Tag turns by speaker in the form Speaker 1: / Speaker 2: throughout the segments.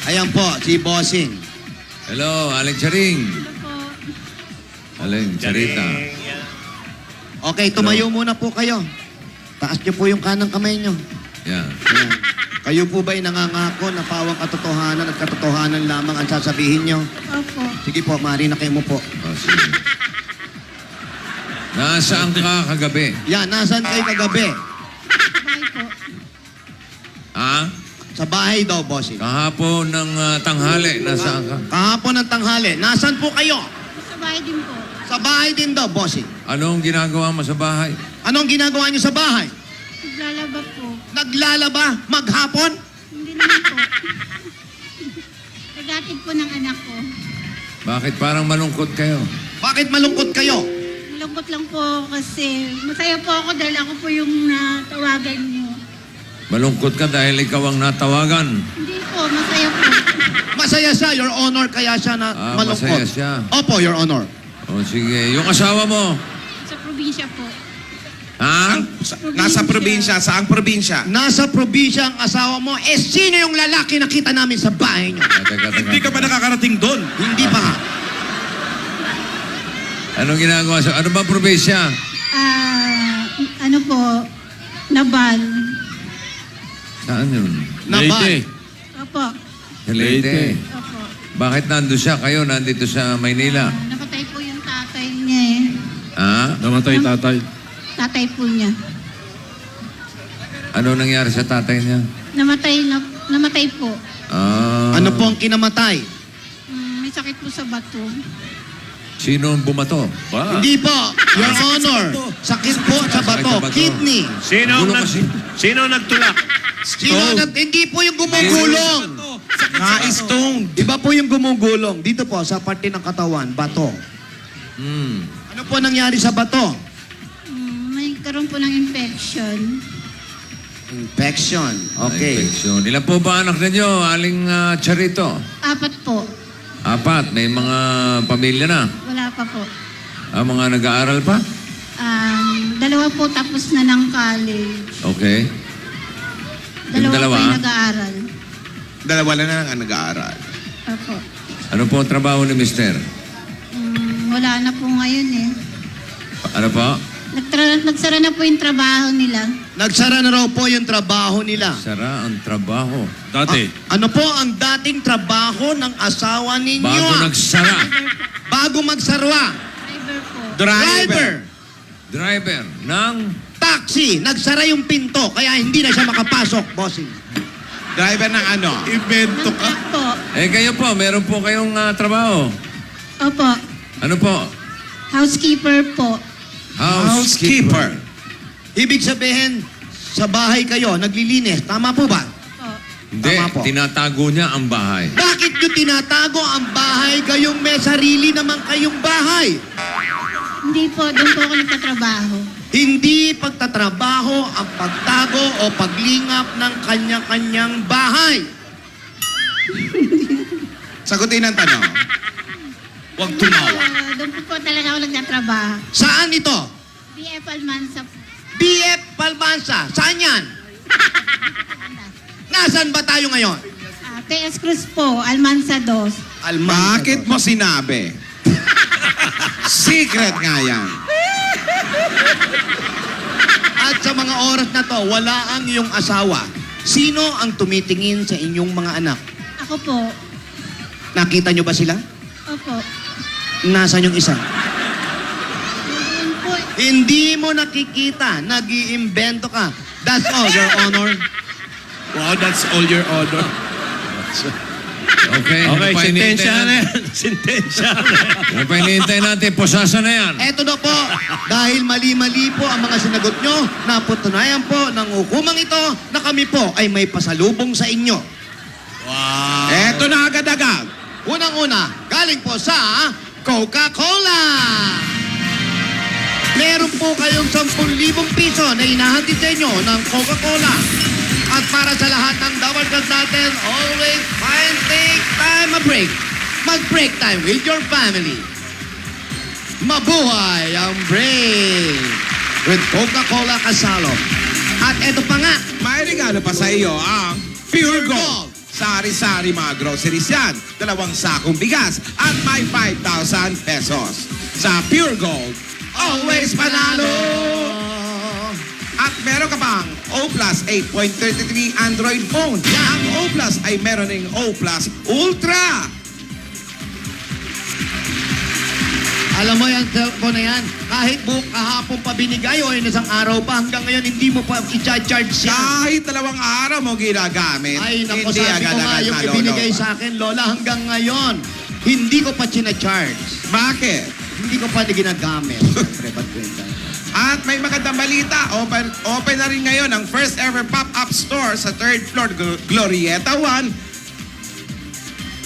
Speaker 1: Ayan po, si Bossing.
Speaker 2: Hello, Aling Charing.
Speaker 3: Ano po?
Speaker 2: Aling Charita.
Speaker 1: Okay, tumayo muna po kayo. Taas niyo po yung kanang kamay niyo.
Speaker 2: Yan.
Speaker 1: Ayan. Kayo po ba'y nangangako na pawang katotohanan at katotohanan lamang ang sasabihin niyo?
Speaker 3: Opo.
Speaker 1: Sige po, maaari na kayo mo po.
Speaker 2: Oh, sige. Nasaan ka kagabi?
Speaker 1: Yan, nasaan kayo kagabi?
Speaker 3: Bye po.
Speaker 2: Ha?
Speaker 1: Sa bahay daw, Bossing.
Speaker 2: Kahapon ng tanghali, nasaan ka?
Speaker 1: Kahapon ng tanghali, nasaan po kayo?
Speaker 3: Sa bahay din po.
Speaker 1: Sa bahay din daw, Bossing.
Speaker 2: Anong ginagawa mo sa bahay?
Speaker 1: Anong ginagawa niyo sa bahay?
Speaker 3: Naglalaba po.
Speaker 1: Naglalaba maghapon?
Speaker 3: Hindi naman po. Nagatid po ng anak ko.
Speaker 2: Bakit parang malungkot kayo?
Speaker 1: Bakit malungkot kayo?
Speaker 3: Malungkot lang po kasi masaya po ako dahil ako po yung natawagan niyo.
Speaker 2: Malungkot ka dahil ikaw ang natawagan.
Speaker 3: Hindi po, masaya po.
Speaker 1: Masaya siya, Your Honor, kaya siya na malungkot.
Speaker 2: Masaya siya.
Speaker 1: Opo, Your Honor.
Speaker 2: O sige, yung asawa mo?
Speaker 3: Sa probinsya po.
Speaker 2: Ha?
Speaker 4: Nasa probinsya. Saang probinsya?
Speaker 1: Nasa probinsya ang asawa mo. Eh, sino yung lalaki nakita namin sa bahay niyo?
Speaker 2: Teka.
Speaker 4: Hindi ka pa nakakarating doon.
Speaker 1: Hindi pa nga.
Speaker 2: Anong ginagawa sa... Ano ba probinsya?
Speaker 3: Ano po, Nabal.
Speaker 2: Saan yun?
Speaker 1: Nabal.
Speaker 3: Opo.
Speaker 2: Leyte.
Speaker 3: Opo.
Speaker 2: Bakit nandun siya? Kayo nandito sa Maynila?
Speaker 3: Napatay po yung tatay niya eh.
Speaker 2: Ha?
Speaker 5: Namatay tatay.
Speaker 3: Tatay po niya.
Speaker 2: Ano nangyari sa tatay niya?
Speaker 3: Namatay po.
Speaker 1: Ano po ang kinamatay?
Speaker 3: May sakit po sa bato.
Speaker 2: Sino ang bumato?
Speaker 1: Hindi po, Your Honor. Sakit po sa bato. Kidney.
Speaker 5: Sino nagtulak?
Speaker 1: Hindi po yung gumugulong.
Speaker 4: Na-stone.
Speaker 1: Iba po yung gumugulong. Dito po, sa parte ng katawan, bato.
Speaker 2: Hmm.
Speaker 1: Ano po nangyari sa bato?
Speaker 3: May karoon po ng infection.
Speaker 1: Infection. Okay.
Speaker 2: Infection. Ilan po ba anak ninyo, Aling Charito?
Speaker 3: 4 po.
Speaker 2: 4. May mga pamilya na.
Speaker 3: Wala pa po.
Speaker 2: Mga nag-aaral pa?
Speaker 3: 2 po tapos na ng college.
Speaker 2: Okay. Yung
Speaker 3: 2 po
Speaker 2: dalawa?
Speaker 3: yung nag-aaral.
Speaker 4: Dalawa na lang ang nag-aaral.
Speaker 3: Opo.
Speaker 2: Ano po ang trabaho ni Mister?
Speaker 3: Wala na po ngayon eh.
Speaker 2: Ano po?
Speaker 3: Nagsara na po yung trabaho nila.
Speaker 1: Nagsara na raw po yung trabaho nila.
Speaker 2: Sara ang trabaho.
Speaker 5: Dati.
Speaker 1: Ano po ang dating trabaho ng asawa ninyo?
Speaker 2: Bago nagsara.
Speaker 1: Bago magsarwa.
Speaker 3: Driver po.
Speaker 1: Driver.
Speaker 2: Driver ng...
Speaker 1: Taxi. Nagsara yung pinto, kaya hindi na siya makapasok, bossing.
Speaker 4: Driver ng ano?
Speaker 3: Ng truck po.
Speaker 2: kayo po, meron po kayong trabaho.
Speaker 3: Opo.
Speaker 2: Ano po?
Speaker 3: Housekeeper po.
Speaker 4: Housekeeper.
Speaker 1: Ibig sabihin, sa bahay kayo, naglilinis. Tama po ba?
Speaker 3: Po.
Speaker 2: Hindi,
Speaker 1: Tama po.
Speaker 2: tinatago niya ang bahay.
Speaker 1: Bakit nyo tinatago ang bahay kayong may sarili naman kayong bahay?
Speaker 3: Hindi po, doon po ako nagtatrabaho.
Speaker 1: Hindi pagtatrabaho ang pagtago o paglingap ng kanya-kanyang bahay.
Speaker 4: Sagutin ang tanong. Huwag tumawa.
Speaker 3: Doon po talaga ako nagtatrabaho.
Speaker 1: Saan ito?
Speaker 3: BF Almansa po.
Speaker 1: BF Palmansa. Saan yan? Nasaan ba tayo ngayon?
Speaker 3: PS Cruz po, Almansa 2.
Speaker 1: Almansa.
Speaker 4: Bakit mo sinabi? Secret nga yan.
Speaker 1: At sa mga oras na to, wala ang iyong asawa. Sino ang tumitingin sa inyong mga anak?
Speaker 3: Ako po.
Speaker 1: Nakita nyo ba sila?
Speaker 3: Opo.
Speaker 1: Nasaan yung isa?
Speaker 3: Doon po.
Speaker 1: Hindi mo nakikita. Nag-iimbento ka. That's all, Your Honor.
Speaker 5: Wow, that's all your order.
Speaker 2: Okay,
Speaker 5: Okay, sintensya na yan. Sintensya na yan.
Speaker 2: Ano pa hinihintay natin? Posasa na yan.
Speaker 1: Eto na po, dahil mali-mali po ang mga sinagot nyo, napatunayan po ng hukumang ito na kami po ay may pasalubong sa inyo.
Speaker 5: Wow.
Speaker 4: Eto na agad-agad.
Speaker 1: Unang-una, galing po sa Coca-Cola. Meron po kayong 10,000 piso na inahatid sa inyo ng Coca-Cola. At para sa lahat ng dawarkas natin, always take time a break. Mag-break time with your family. Mabuhay ang break with Coca-Cola Kasalo. At eto pa nga,
Speaker 4: May regalo pa sa iyo ang Pure Gold Sari-sari mga groceries yan. 2 sakong bigas at may 5,000 pesos. Sa Pure Gold, always panalo! At meron ka pang O Plus 8.33 Android phone. Ang O Plus ay meron ng O Plus Ultra.
Speaker 1: Alam mo yung cellphone na yan, kahit kahapon pa binigay o isang araw pa, hanggang ngayon hindi mo pa i-charge siya.
Speaker 4: Kahit 2 araw mo ginagamit,
Speaker 1: Ay, naku,
Speaker 4: hindi
Speaker 1: sabi ko nga,
Speaker 4: agad-agad
Speaker 1: yung
Speaker 4: nalolo.
Speaker 1: ibinigay sa akin, Lola, hanggang ngayon, hindi ko pa charge.
Speaker 4: Bakit?
Speaker 1: Hindi ko pa ginagamit. Siyempre, ba't kwenta?
Speaker 4: At may magandang balita, open na rin ngayon ang first ever pop-up store sa 3rd floor Glorieta 1.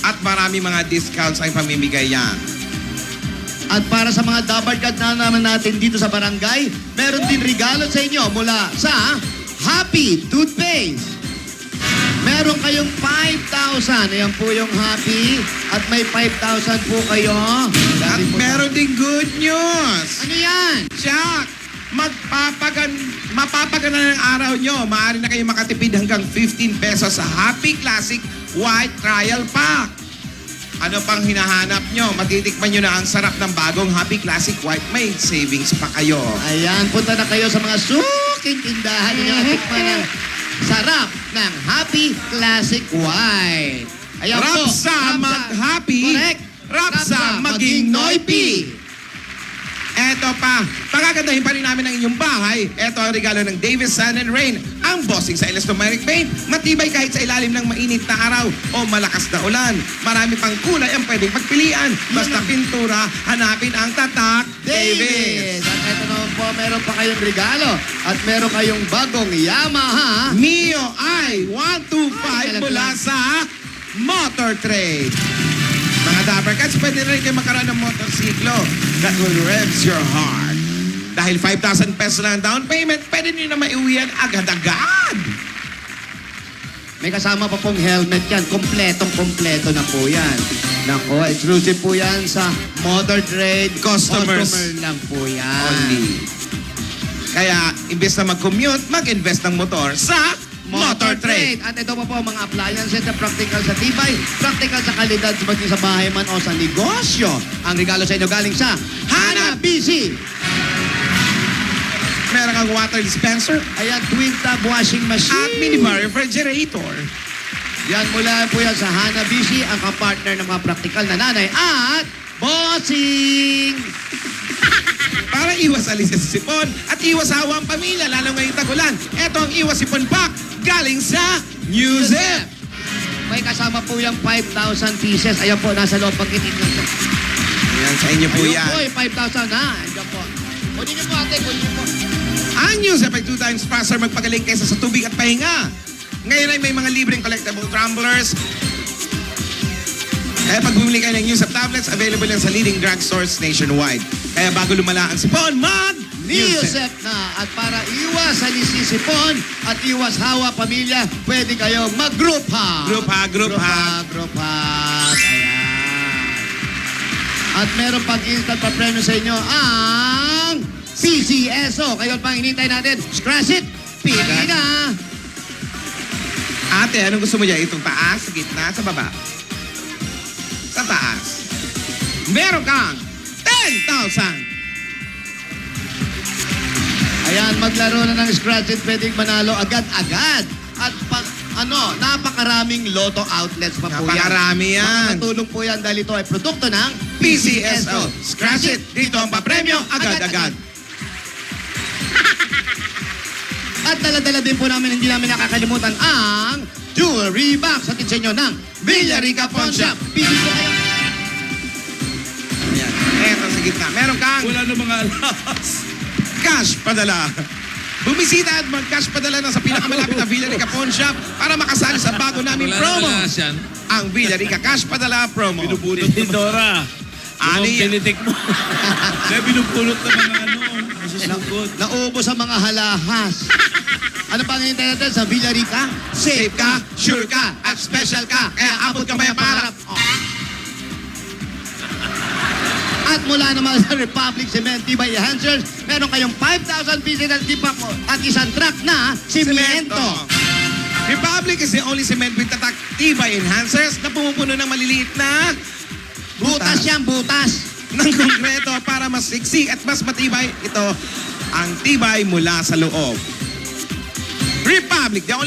Speaker 4: At marami mga discounts ay pamimigay yan.
Speaker 1: At para sa mga double card na naman natin dito sa barangay, meron din regalo sa inyo mula sa Happy Toothpaste. Meron kayong 5,000. Ayan po yung Happy. At may 5,000 po kayo.
Speaker 4: At
Speaker 1: Dali po
Speaker 4: meron din good news.
Speaker 1: Ano yan?
Speaker 4: Jack, mapapagana ng araw nyo. Maaari na kayo makatipid hanggang 15 pesos sa Happy Classic White Trial Pack. Ano pang hinahanap nyo? Matitikman nyo na ang sarap ng bagong Happy Classic White. May savings pa kayo.
Speaker 1: Ayan, punta na kayo sa mga suking tindahan ninyo at tikman ng sarap ng Happy Classic White. Ayan po.
Speaker 4: Rapsa mag-happy.
Speaker 1: Correct.
Speaker 4: Rapsa maging noipy. Eto pa, pagagandahin pa rin namin ang inyong bahay. Eto ang regalo ng Davis Sun and Rain. Ang bossing sa elastomeric paint. Matibay kahit sa ilalim ng mainit na araw o malakas na ulan. Marami pang kulay ang pwedeng pagpilian. Basta pintura, hanapin ang tatak
Speaker 1: Davis.
Speaker 4: Davis.
Speaker 1: At eto naman po, meron pa kayong regalo. At meron kayong bagong Yamaha.
Speaker 4: Mio I 125 mula sa Motor Trade. Mga Dapper Cats, pwede rin kayo magkaroon ng motorsiklo that will revs your heart. Dahil 5,000 pesos lang ang down payment, pwede nyo na maiuwian agad-agad.
Speaker 1: May kasama pa pong helmet yan. Kompletong-kompleto na po yan. Nako, exclusive po yan sa Motor Trade.
Speaker 4: Customers.
Speaker 1: Customer lang po yan.
Speaker 4: Only. Kaya, imbes na mag-commute, mag-invest ng motor sa Motor Trade.
Speaker 1: At ito pa po mga appliances na practical sa tibay, practical sa kalidad maging sa bahay man o sa negosyo. Ang regalo sa inyo galing sa Hanabishi.
Speaker 4: Meron kang water dispenser
Speaker 1: Ayan, twin tab washing machine.
Speaker 4: at minibar refrigerator.
Speaker 1: Yan mula po yan sa Hanabishi, ang kapartner ng mga practical na nanay at bossing.
Speaker 4: Para iwas alis sa sipon at iwas hawa ang pamilya, lalo ngayong tagulan. Ito ang iwas sipon pack galing sa New Zip.
Speaker 1: May kasama po yung 5,000 pieces. Ayan po, nasa loob pagkitin nyo.
Speaker 4: Yan, sa inyo po
Speaker 1: Ayun
Speaker 4: yan.
Speaker 1: po, 5,000 na. Ayan po. Kunin nyo po ate, kunin nyo po.
Speaker 4: Ang New Zip ay 2 times faster magpagaling kaysa sa tubig at pahinga. Ngayon ay may mga libreng collectible tumblers. Kaya pag bumili kayo ng New Zip tablets, available yan sa leading drugstores nationwide. Kaya bago lumala ang sipon,
Speaker 1: Newsep na. At para iwas sa lisisipon at iwas hawa pamilya, pwede kayong mag-group hug.
Speaker 4: Group hug, group hug.
Speaker 1: Group hug. Ayan. At meron pang instant pa premyo sa inyo ang PCSO. Kayo pang hinintay natin. Scratch it. Pili na.
Speaker 4: Ate, anong gusto mo dyan? Itong taas, sa gitna, sa baba? Sa taas. Meron kang 10,000.
Speaker 1: Ayan, maglaro na ng scratch it. Pwedeng manalo agad-agad. At pag, napakaraming lotto outlets pa po yan.
Speaker 4: Napakarami yan.
Speaker 1: Makakatulong po yan dahil ito ay produkto ng
Speaker 4: PCSO. Scratch it. Dito ang papremyo, agad-agad.
Speaker 1: At dala-dala din po namin, hindi namin nakakalimutan ang jewelry box sa sa inyo ng Villarica Pawn Shop. Pili po kayo.
Speaker 4: Ayan. Eto sa gitna. Meron kang
Speaker 5: Wala na mga alas.
Speaker 4: cash padala. Bumisita at mag-cash padala na sa pinakamalapit na Villarica Pawn Shop para makasali sa bago naming
Speaker 2: Wala
Speaker 4: promo.
Speaker 2: na alas yan.
Speaker 4: Ang Villarica Cash Padala promo.
Speaker 5: Binubunot ni Dora.
Speaker 4: Ano
Speaker 5: Yung
Speaker 4: yan?
Speaker 5: tinitik mo. Kaya binubunot ng mga nasusugot.
Speaker 1: Naubo sa mga halahas. Ano pang hinintay natin sa Villarica?
Speaker 4: Safe ka, sure ka, at special ka. Kaya abot ka maya pangarap.
Speaker 1: At mula naman sa Republic Cement Tibay Enhancers, meron kayong 5,000 pieces at tipak mo at isang truck na simento.
Speaker 4: Republic is the only cement with tatak tibay enhancers na pumupuno ng maliliit na
Speaker 1: Butas yan, butas.
Speaker 4: ng konkreto para mas siksi at mas matibay. Ito ang tibay mula sa loob. Republic, the only